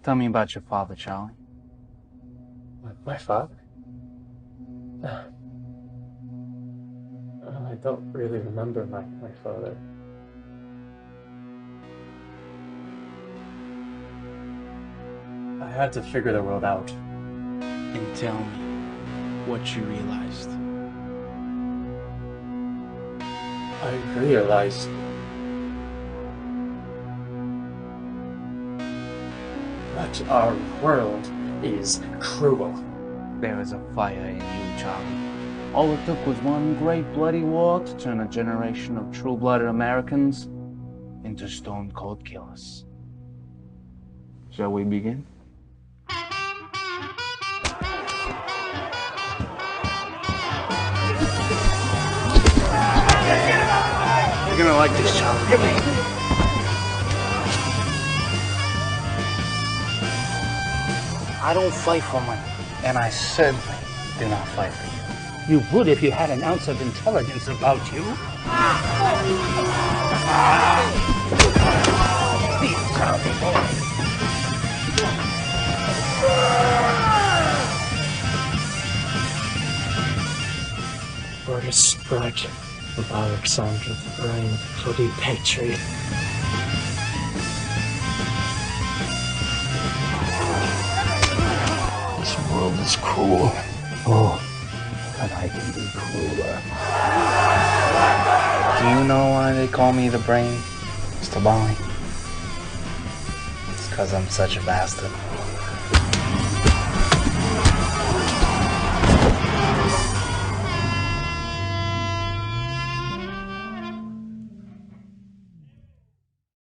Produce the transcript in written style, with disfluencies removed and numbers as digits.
Tell me about your father, Charlie. My father? I don't really remember my father. I had to figure the world out. And tell me what you realized. I realized that our world is cruel. There is a fire in you, Charlie. All it took was one great bloody war to turn a generation of true-blooded Americans into stone-cold killers. Shall we begin? You're gonna like this, Charlie. I don't fight for money, and I certainly do not fight for you. You would if you had an ounce of intelligence about you. You son of a boy. Word is spread of Alexander the Brave, bloody patriot. This world is cruel. Oh, but I can be crueler. Do you know why they call me the brain, Mr. Barney? It's because I'm such a bastard.